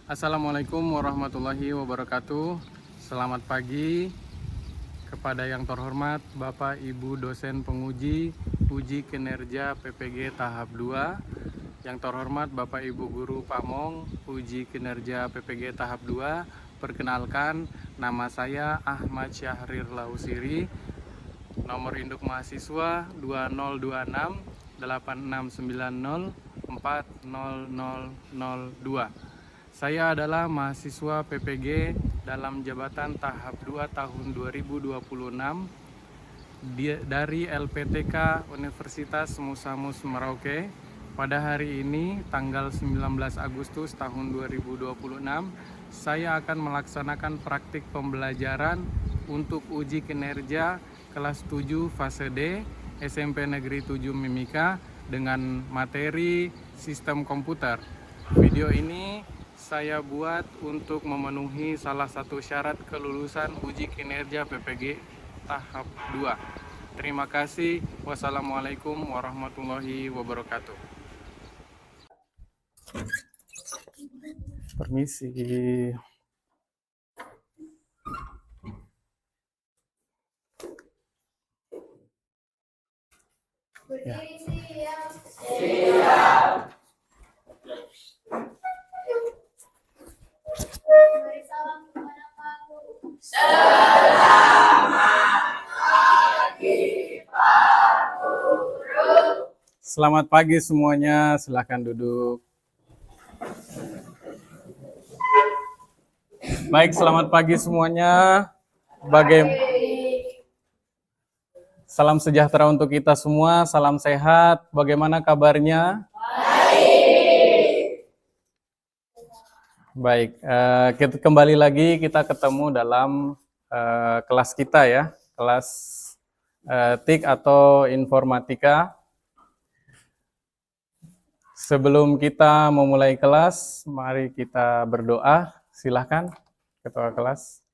Assalamualaikum warahmatullahi wabarakatuh. Selamat pagi kepada yang terhormat Bapak Ibu dosen penguji uji kinerja PPG tahap 2, yang terhormat Bapak Ibu guru Pamong uji kinerja PPG tahap 2. Perkenalkan, nama saya Ahmad Syahrir Lausiri, nomor induk mahasiswa 2026 8690 40002. Saya adalah mahasiswa PPG dalam jabatan tahap 2 tahun 2026 dari LPTK Universitas Musamus Merauke. Pada hari ini tanggal 19 Agustus tahun 2026, saya akan melaksanakan praktik pembelajaran untuk uji kinerja kelas 7 fase D SMP Negeri 7 Mimika dengan materi sistem komputer. Video ini saya buat untuk memenuhi salah satu syarat kelulusan uji kinerja PPG tahap 2. Terima kasih. Wassalamualaikum warahmatullahi wabarakatuh. Permisi. Ya. Selamat pagi semuanya, silakan duduk. Baik, selamat pagi semuanya. Salam sejahtera untuk kita semua, salam sehat. Bagaimana kabarnya? Baik, kita kembali lagi, kita ketemu dalam kelas kita ya, kelas TIK atau Informatika. Sebelum kita memulai kelas, mari kita berdoa. Silahkan, Ketua kelas.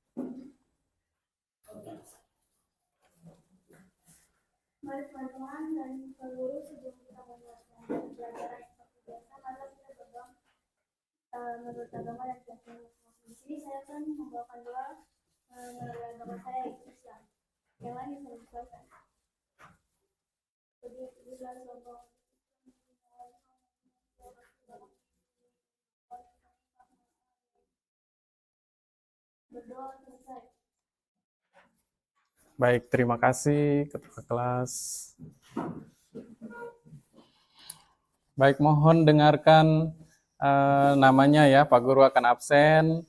Mari teman-teman dan seluruh sebelum kita memulai pelajaran seperti biasa, mari kita berdoa menurut agama dan keyakinan masing-masing. Di sini saya akan membawakan doa menurut agama saya, yaitu Islam. Yang lain bisa disesuaikan. Berdoa selesai. Baik, terima kasih Ketua kelas. Baik, mohon dengarkan namanya ya, Pak Guru akan absen.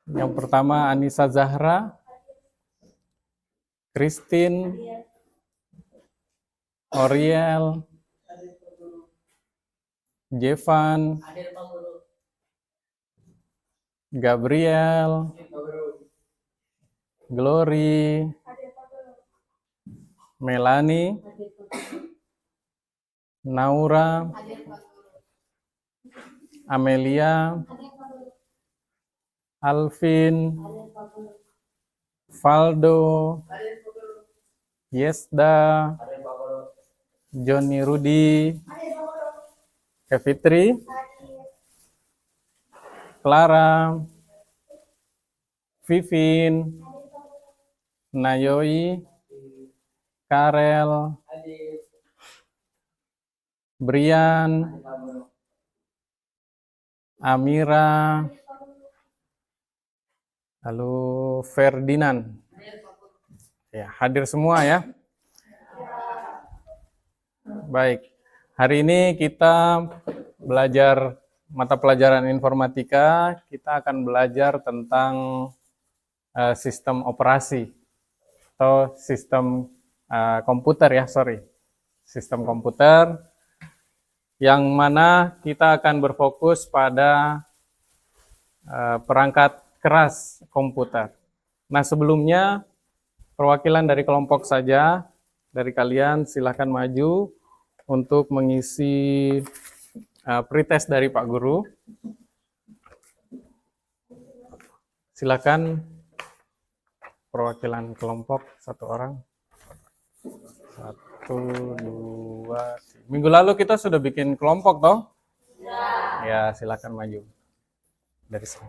Yang pertama Anissa Zahra, Christine, Oriel, Jevan, Gabriel, Glory, Melanie, Naura, Amelia, Alvin, Valdo, Yesda, Johnny Rudi, Kevitri, Clara, Vivin, Nayoi, Karel, Brian, Amira, lalu Ferdinand. Ya, hadir semua ya. Baik, hari ini kita belajar mata pelajaran informatika. Kita akan belajar tentang sistem operasi atau sistem komputer ya, sistem komputer, yang mana kita akan berfokus pada perangkat keras komputer. Nah, sebelumnya perwakilan dari kelompok saja, dari kalian silahkan maju untuk mengisi pretest dari Pak Guru. Silakan perwakilan kelompok satu orang. 1, 2, 3. Minggu lalu kita sudah bikin kelompok toh? Ya, silakan maju dari sini.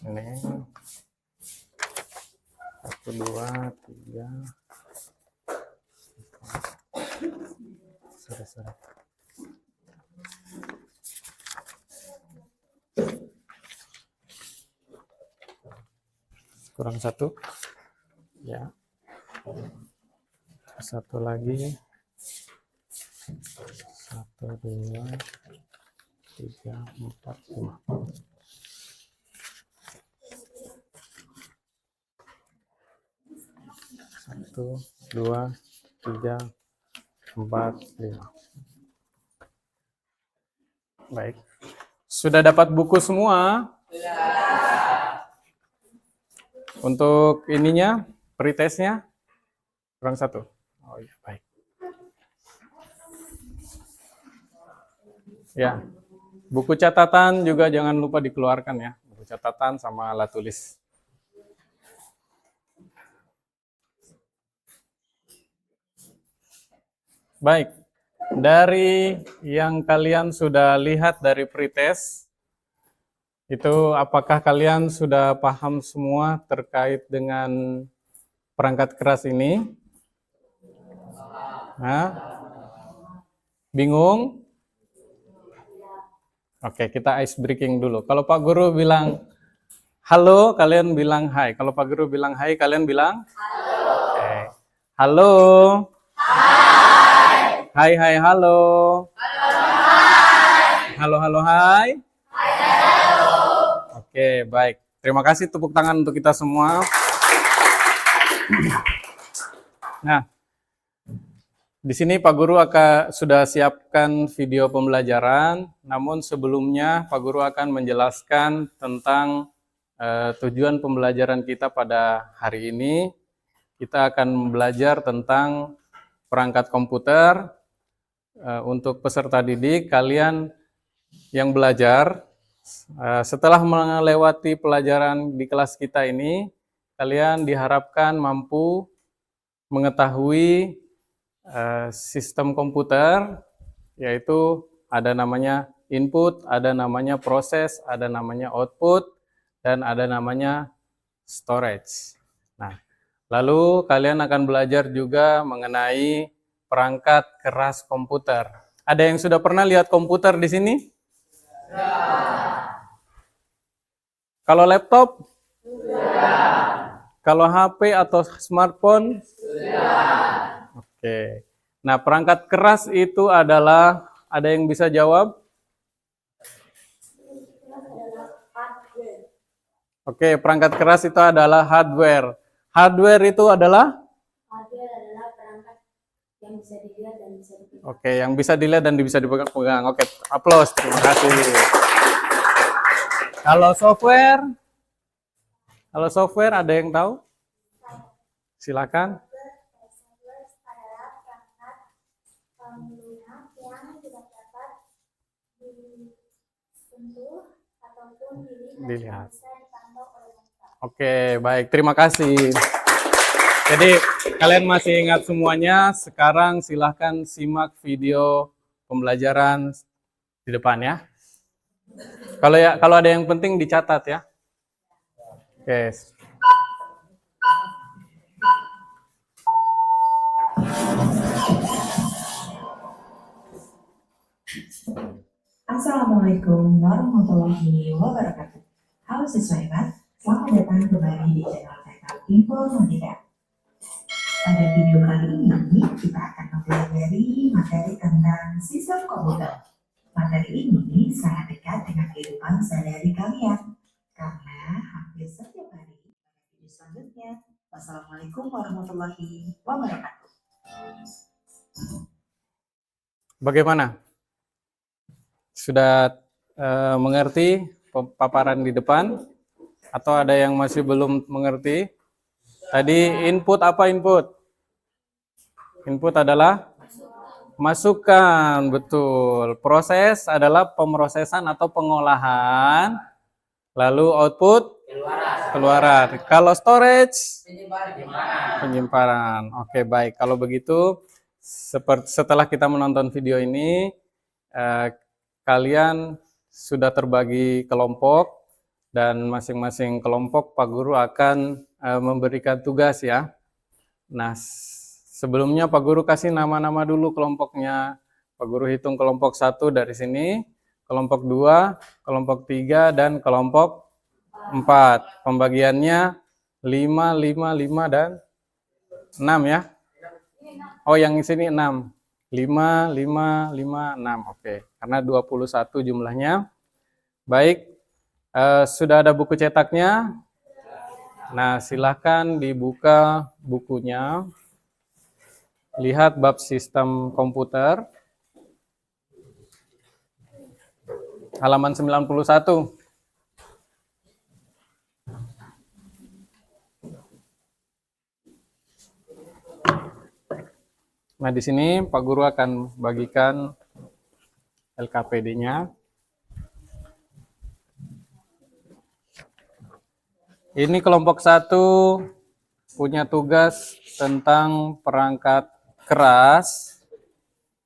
Ini 1, 2, 3. Sorry. Kurang 1. Ya. 1 lagi. 1, 2, 3, 4, 5. 1, 2, 3, 4, 5. Baik. Sudah dapat buku semua? Untuk ininya, pretestnya? Kurang 1. Oh iya, baik. Ya, buku catatan juga jangan lupa dikeluarkan ya. Buku catatan sama alat tulis. Baik, dari yang kalian sudah lihat dari pretest, itu apakah kalian sudah paham semua terkait dengan perangkat keras ini? Hah? Bingung? Oke, kita ice breaking dulu. Kalau Pak Guru bilang halo, kalian bilang hai. Kalau Pak Guru bilang hai, kalian bilang halo. Oke. Halo. Hai, hai, halo. Halo, halo, hai. Oke, baik. Terima kasih, tepuk tangan untuk kita semua. Nah, di sini Pak Guru sudah siapkan video pembelajaran, namun sebelumnya Pak Guru akan menjelaskan tentang tujuan pembelajaran kita pada hari ini. Kita akan belajar tentang perangkat komputer. Untuk peserta didik, kalian yang belajar, setelah melewati pelajaran di kelas kita ini, kalian diharapkan mampu mengetahui sistem komputer, yaitu ada namanya input, ada namanya proses, ada namanya output, dan ada namanya storage. Nah, lalu kalian akan belajar juga mengenai perangkat keras komputer. Ada yang sudah pernah lihat komputer di sini? Kalau laptop? Kalau HP atau smartphone? Oke. Nah, perangkat keras itu adalah, ada yang bisa jawab? Oke, perangkat keras itu adalah hardware. Hardware itu adalah? Hardware adalah perangkat yang bisa dilihat dan bisa dipegang. Oke, yang bisa dilihat dan bisa dipegang. Oke, aplaus. Terima kasih. Kalau software? Kalau software ada yang tahu? Silakan. Software adalah perangkat pengguna yang tidak dapat disentuh ataupun dilihat. Bisa dipantau oleh mata. Oke, baik. Terima kasih. Jadi, kalian masih ingat semuanya. Sekarang silahkan simak video pembelajaran di depan ya. Kalau ada yang penting dicatat ya. Oke. Assalamualaikum warahmatullahi wabarakatuh. Halo siswa hebat, selamat datang kembali di channel Teknik Informatika. Pada video kali ini kita akan mempelajari materi tentang sistem komputer. Materi ini sangat dekat dengan kehidupan sehari-hari kalian karena hampir setiap hari. Video selanjutnya, wassalamualaikum warahmatullahi wabarakatuh. Bagaimana? Sudah mengerti paparan di depan? Atau ada yang masih belum mengerti? Tadi input apa input? Input adalah masukan, betul. Proses adalah pemrosesan atau pengolahan. Lalu output? Keluaran. Kalau storage, penyimpanan. Oke, baik. Kalau begitu, setelah kita menonton video ini, kalian sudah terbagi kelompok dan masing-masing kelompok Pak Guru akan memberikan tugas ya. Nah, sebelumnya Pak Guru kasih nama-nama dulu kelompoknya. Pak Guru hitung kelompok 1 dari sini, kelompok 2, kelompok 3, dan kelompok 4. Pembagiannya 5, 5, 5, dan 6 ya. Oh, yang di sini 6. 5, 5, 5, 6. Oke, karena 21 jumlahnya. Baik, sudah ada buku cetaknya. Nah, silakan dibuka bukunya. Lihat bab sistem komputer. Halaman 91. Nah, di sini Pak Guru akan bagikan LKPD-nya. Ini kelompok 1 punya tugas tentang perangkat keras.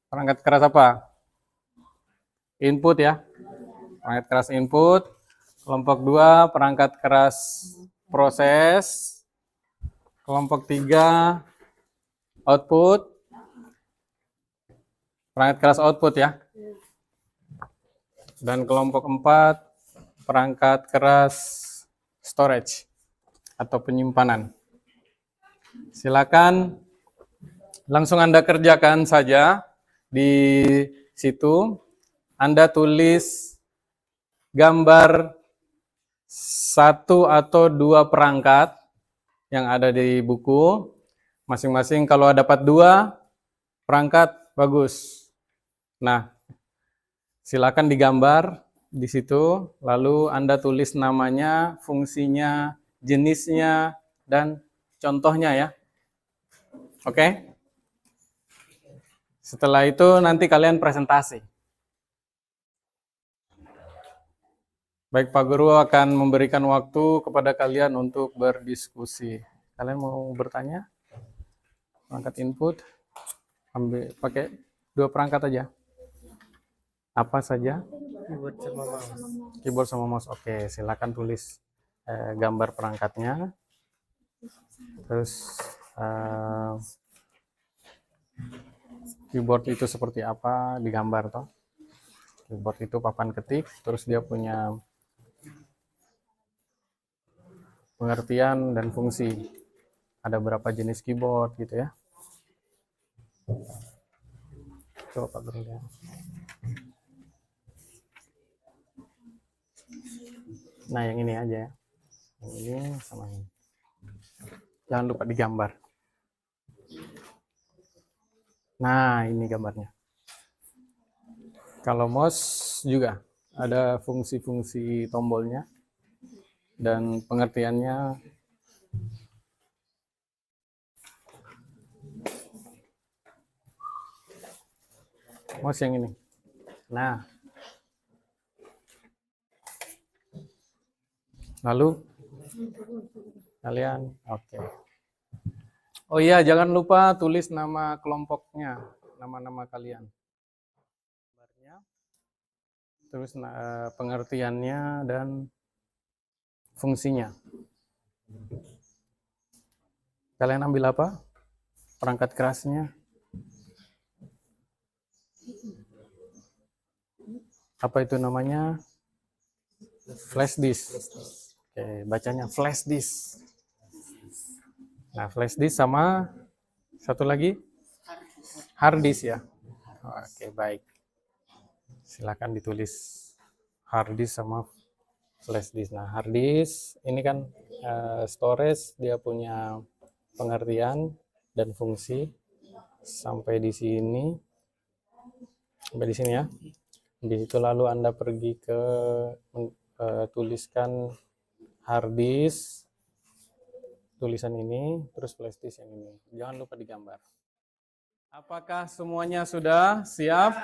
Perangkat keras apa? Input ya. Perangkat keras input. Kelompok 2 perangkat keras proses. Kelompok 3 output. Perangkat keras output ya. Dan kelompok 4 perangkat keras storage atau penyimpanan. Silakan langsung Anda kerjakan saja di situ. Anda tulis gambar 1 atau 2 perangkat yang ada di buku. Masing-masing kalau dapat 2 perangkat, bagus. Nah, silakan digambar di situ, lalu Anda tulis namanya, fungsinya, jenisnya, dan contohnya ya. Oke? Setelah itu nanti kalian presentasi. Baik, Pak Guru akan memberikan waktu kepada kalian untuk berdiskusi. Kalian mau bertanya? Perangkat input, ambil pakai 2 perangkat aja. Apa saja? Keyboard sama mouse. Oke, silakan tulis gambar perangkatnya. Terus keyboard itu seperti apa digambar toh. Keyboard itu papan ketik, terus dia punya pengertian dan fungsi. Ada berapa jenis keyboard gitu ya. Coba Pak Guru lihat. Nah, yang ini aja ya. Yang ini sama ini. Jangan lupa digambar. Nah, ini gambarnya. Kalau mouse juga ada fungsi-fungsi tombolnya dan pengertiannya. Mouse yang ini. Nah, lalu kalian, oke. Oh iya, jangan lupa tulis nama kelompoknya, nama-nama kalian. Terus pengertiannya dan fungsinya. Kalian ambil apa? Perangkat kerasnya. Apa itu namanya? Flash disk. Oke, bacanya flash disk. Nah, flash disk sama satu lagi hard disk ya. Oke, baik. Silakan ditulis hard disk sama flash disk. Nah, hard disk ini kan storage, dia punya pengertian dan fungsi sampai di sini. Sampai di sini ya. Di situ lalu Anda pergi ke tuliskan hard disk, tulisan ini, terus flash disk yang ini. Jangan lupa digambar. Apakah semuanya sudah siap?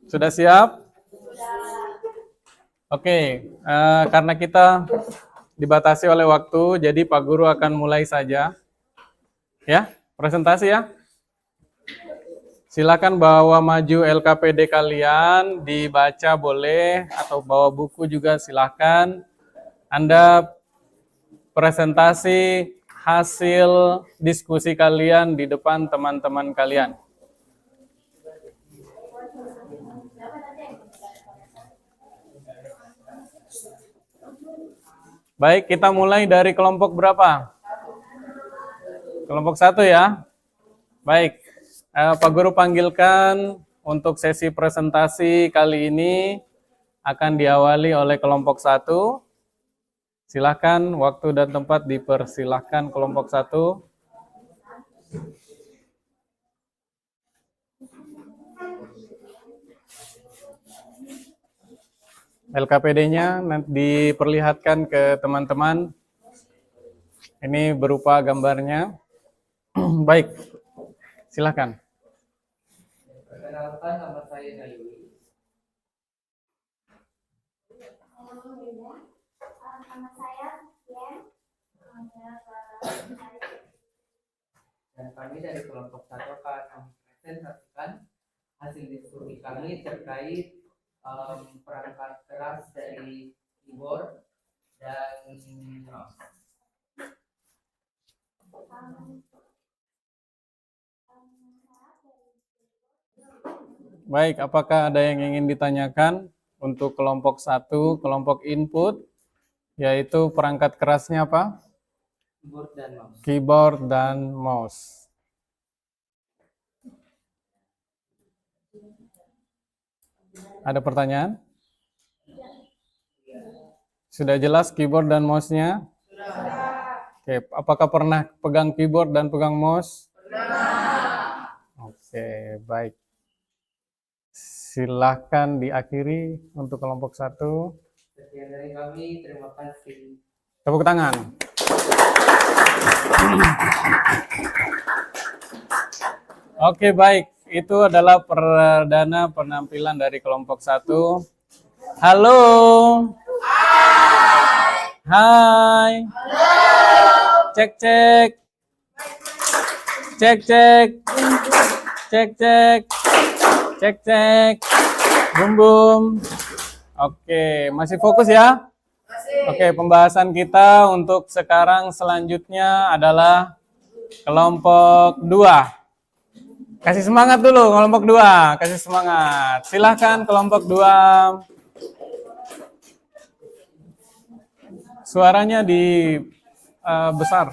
Sudah siap? Oke, karena kita dibatasi oleh waktu, jadi Pak Guru akan mulai saja. Ya, presentasi ya. Silakan bawa maju LKPD kalian, dibaca boleh, atau bawa buku juga silakan. Anda presentasi hasil diskusi kalian di depan teman-teman kalian. Baik, kita mulai dari kelompok berapa? Kelompok 1 ya. Baik, Pak Guru panggilkan untuk sesi presentasi kali ini akan diawali oleh kelompok 1. Silakan, waktu dan tempat dipersilahkan kelompok 1. LKPD-nya nanti diperlihatkan ke teman-teman. Ini berupa gambarnya. Baik, silakan. Perkenalkan, nama saya Nayui. Nama saya Yen. Dan kami dari kelompok 1 akan mempresentasikan hasil diskusi kami terkait perangkat keras dari keyboard dan mouse. Baik, apakah ada yang ingin ditanyakan untuk kelompok 1, kelompok input, yaitu perangkat kerasnya apa? Keyboard dan mouse. Keyboard dan mouse. Ada pertanyaan? Sudah jelas keyboard dan mouse-nya? Oke, apakah pernah pegang keyboard dan pegang mouse? Oke, baik. Silahkan diakhiri untuk kelompok 1. Sekian dari kami, terima kasih. Tepuk tangan. Oke, baik. Itu adalah perdana penampilan dari kelompok 1. Halo. Hai. Cek cek. Cek cek. Cek cek. Cek cek. Bum bum. Oke, masih fokus ya? Oke, pembahasan kita untuk sekarang selanjutnya adalah kelompok 2. Kasih semangat dulu kelompok 2, kasih semangat. Silahkan kelompok 2. Suaranya di besar.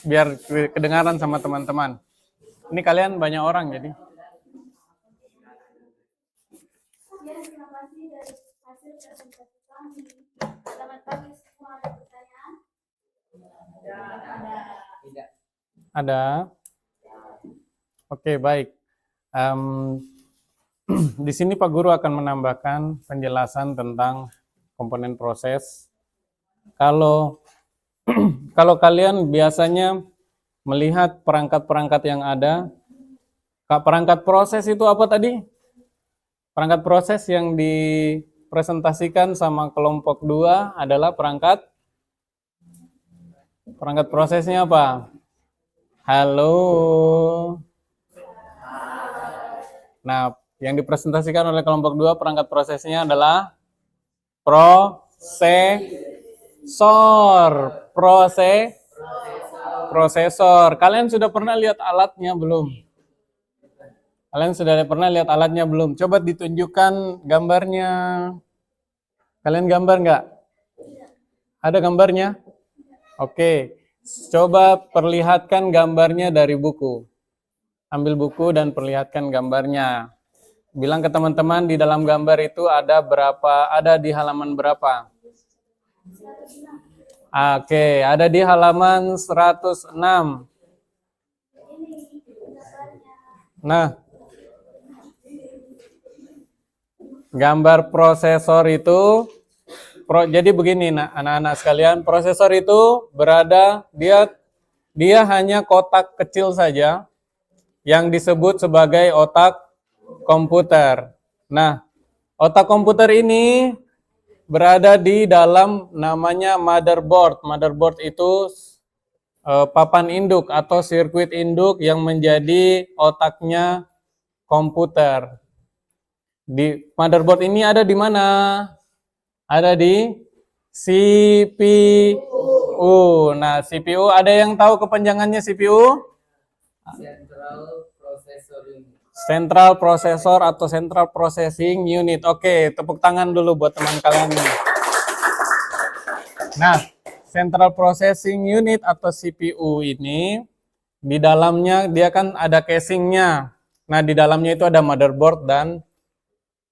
Biar kedengaran sama teman-teman. Ini kalian banyak orang jadi. Terima kasih dari hasil presentasi kami. Selamat pagi semua, ada pertanyaan? Tidak. Ada? Oke, baik. Di sini Pak Guru akan menambahkan penjelasan tentang komponen proses. Kalau kalian biasanya melihat perangkat-perangkat yang ada, perangkat proses itu apa tadi? Perangkat proses yang dipresentasikan sama kelompok 2 adalah perangkat prosesnya apa? Halo. Nah, yang dipresentasikan oleh kelompok 2 perangkat prosesnya adalah prosesor. Kalian sudah pernah lihat alatnya belum? Coba ditunjukkan gambarnya. Kalian gambar nggak? Ada gambarnya? Oke. Coba perlihatkan gambarnya dari buku. Ambil buku dan perlihatkan gambarnya. Bilang ke teman-teman di dalam gambar itu ada di halaman berapa? Oke, ada di halaman 106. Nah, gambar prosesor itu jadi begini anak-anak sekalian, prosesor itu dia hanya kotak kecil saja yang disebut sebagai otak komputer. Nah, Otak komputer ini berada di dalam namanya motherboard. Motherboard itu papan induk atau sirkuit induk yang menjadi otaknya komputer. Di motherboard ini ada di mana? Ada di CPU. Nah, CPU ada yang tahu kepanjangannya CPU? Central Processor Unit. Central Processor atau Central Processing Unit. Oke, tepuk tangan dulu buat teman kalian nih. Nah, Central Processing Unit atau CPU ini di dalamnya dia kan ada casingnya. Nah, di dalamnya itu ada motherboard dan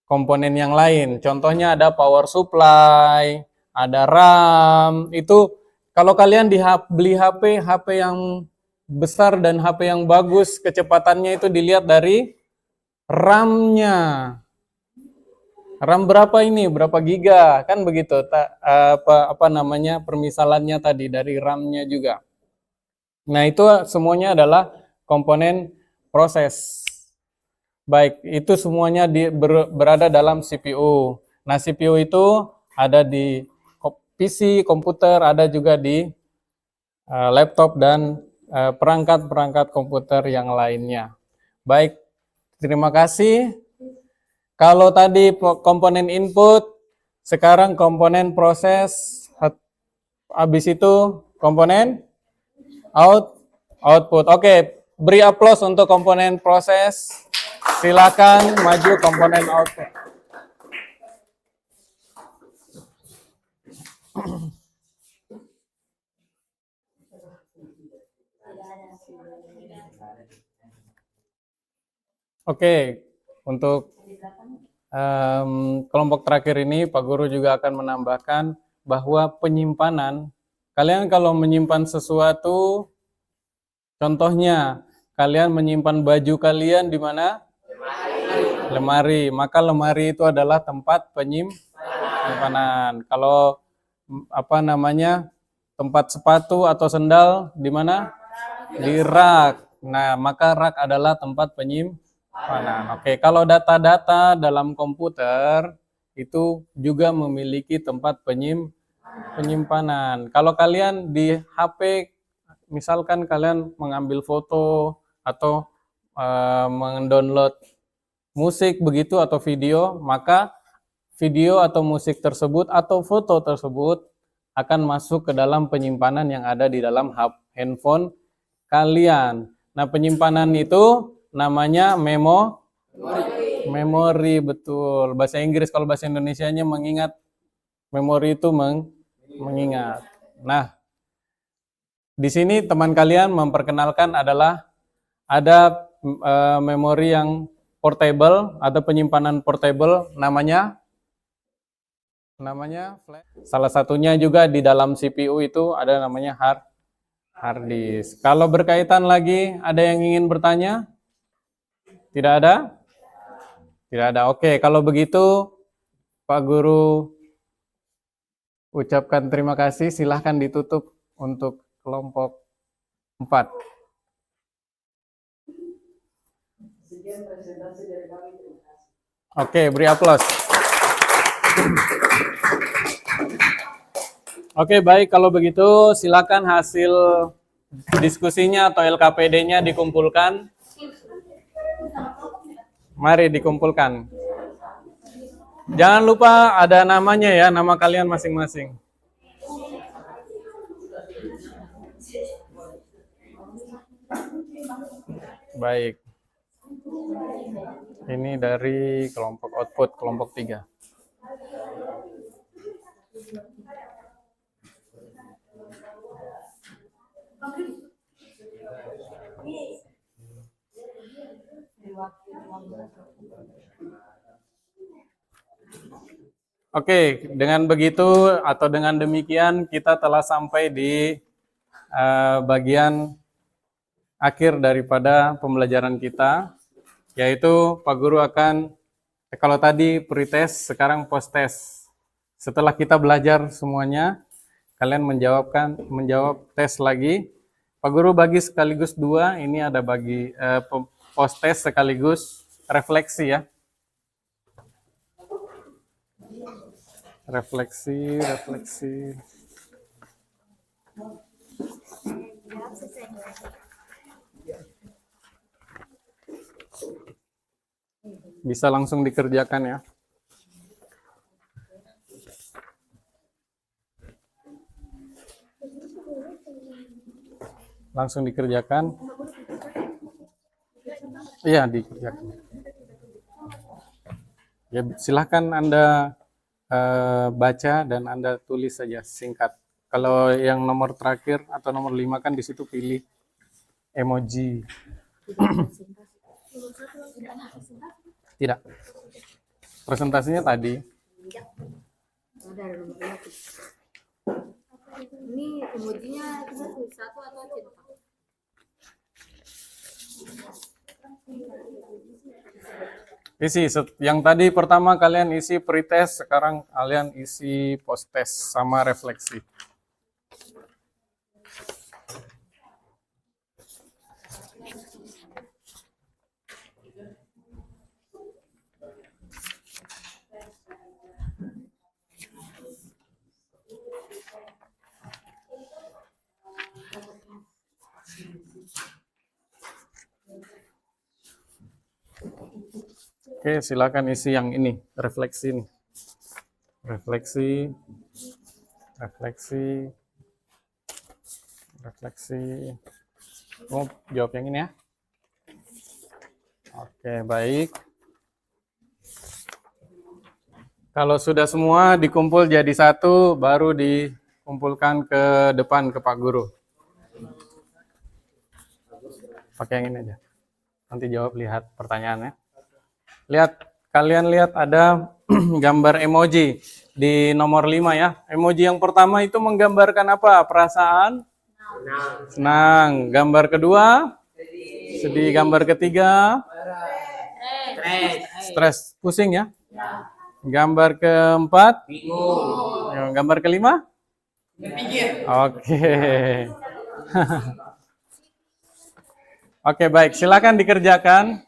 komponen yang lain. Contohnya ada power supply, ada RAM. Itu kalau kalian beli HP yang besar dan HP yang bagus, kecepatannya itu dilihat dari RAM-nya. RAM berapa ini? Berapa giga? Kan begitu. Apa namanya? Permisalannya tadi dari RAM-nya juga. Nah, itu semuanya adalah komponen proses. Baik, itu semuanya berada dalam CPU. Nah, CPU itu ada di PC, komputer, ada juga di laptop dan perangkat-perangkat komputer yang lainnya. Baik, terima kasih. Kalau tadi komponen input, sekarang komponen proses, habis itu komponen output. Oke, beri aplaus untuk komponen proses. Silakan maju komponen output. Oke, untuk kelompok terakhir ini Pak Guru juga akan menambahkan bahwa penyimpanan, kalian kalau menyimpan sesuatu, contohnya kalian menyimpan baju kalian di mana? Lemari. Maka lemari itu adalah tempat penyimpanan. Kalau apa namanya? Tempat sepatu atau sendal di mana? Di rak. Nah, maka rak adalah tempat penyimpanan. Oke, kalau data-data dalam komputer itu juga memiliki tempat penyimpanan. Kalau kalian di HP, misalkan kalian mengambil foto atau mendownload musik begitu atau video, maka video atau musik tersebut atau foto tersebut akan masuk ke dalam penyimpanan yang ada di dalam handphone kalian. Nah, penyimpanan itu namanya memori, betul. Bahasa Inggris, kalau bahasa Indonesianya mengingat, memori itu mengingat. Nah, di sini teman kalian memperkenalkan adalah ada memori yang portable, ada penyimpanan portable namanya flash. Salah satunya juga di dalam CPU itu ada namanya hard disk. Kalau berkaitan lagi, ada yang ingin bertanya? Tidak ada? Tidak ada. Oke, kalau begitu Pak Guru ucapkan terima kasih. Silahkan ditutup untuk kelompok 4. Oke, beri aplaus. Oke, baik. Kalau begitu, silakan hasil diskusinya atau LKPD-nya dikumpulkan. Mari dikumpulkan. Jangan lupa ada namanya ya, nama kalian masing-masing. Baik. Ini dari kelompok output, kelompok 3. Oke, dengan begitu atau dengan demikian kita telah sampai di bagian akhir daripada pembelajaran kita, yaitu Pak Guru akan, kalau tadi pretest, sekarang post-test. Setelah kita belajar semuanya, kalian menjawab tes lagi. Pak Guru bagi sekaligus 2, ini ada bagi post-test sekaligus refleksi ya. Refleksi, refleksi. Bisa langsung dikerjakan ya. Langsung dikerjakan. Iya, dikerjakan. Ya, silahkan Anda baca dan Anda tulis saja singkat. Kalau yang nomor terakhir atau nomor 5 kan di situ pilih emoji. Tidak. Presentasinya tadi. Ini emojinya kita tulis satu atau cinta? Isi yang tadi pertama kalian isi pretest, sekarang kalian isi post-test sama refleksi. Oke, silakan isi yang ini, refleksi ini. Refleksi, refleksi, refleksi. Oh, jawab yang ini ya. Oke, baik. Kalau sudah semua dikumpul jadi satu, baru dikumpulkan ke depan ke Pak Guru. Pakai yang ini aja. Nanti jawab, lihat pertanyaannya. Lihat, kalian lihat ada gambar emoji di nomor 5 ya. Emoji yang pertama itu menggambarkan apa? Perasaan? Senang. Gambar kedua? Sedih. Gambar ketiga? Stres. Pusing ya? Gambar keempat? Bingung. Gambar kelima? Oke. Oke, baik. Silakan dikerjakan.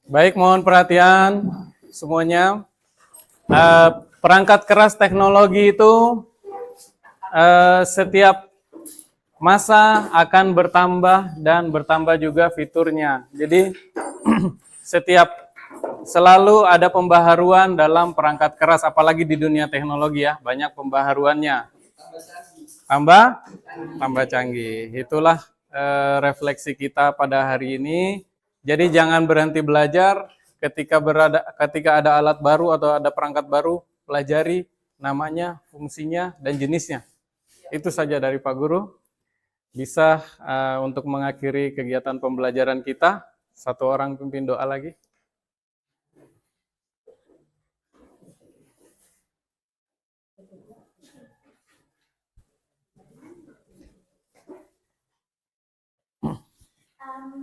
Baik, mohon perhatian semuanya. Perangkat keras teknologi itu setiap masa akan bertambah dan bertambah juga fiturnya. Jadi selalu ada pembaharuan dalam perangkat keras, apalagi di dunia teknologi ya, banyak pembaharuannya. Tambah canggih. Itulah refleksi kita pada hari ini. Jadi jangan berhenti belajar ketika ada alat baru atau ada perangkat baru, pelajari namanya, fungsinya, dan jenisnya. Itu saja dari Pak Guru. Bisa untuk mengakhiri kegiatan pembelajaran kita, satu orang pimpin doa lagi.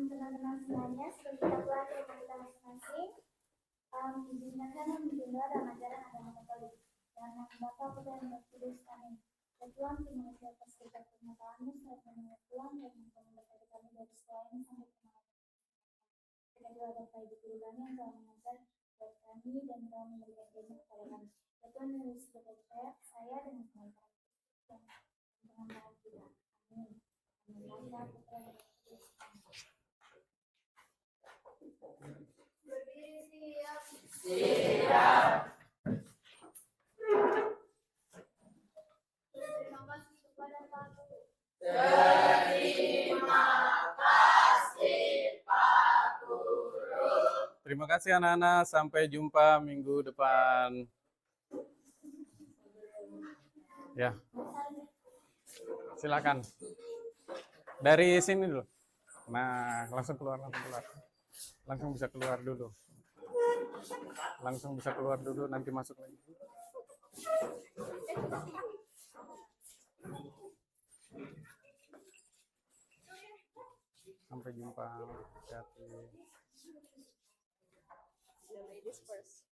Teman-teman semuanya, seperti dakwah dari kita masing-masing, izinkan kami memimpin doa dalam ajaran agama Katolik. Dan Bapa, Putra, dan Roh Kudus. Amin. Ya Tuhan, terima kasih atas berkat pengetahuan-Mu, serta menurut Tuhan dan memberkati kami dari sekolah ini sampai kemana. Kita doa dan Ibu Guru kami yang telah mengajar buat kami dan telah memberikan ilmu kepada kami. Ya Tuhan, yang sebagai saya dengan teman-teman yang dengan baik kita. Amin. Amin. Bapa, Putra, dan Roh Kudus. Amin. Berdiri siap. Terima kasih kepada Pak Guru. Terima kasih anak-anak, sampai jumpa minggu depan. Ya, silakan. Dari sini dulu. Nah, langsung keluar. Langsung bisa keluar dulu. Nanti masuk lagi. Sampai jumpa. Hati-hati. Ladies first.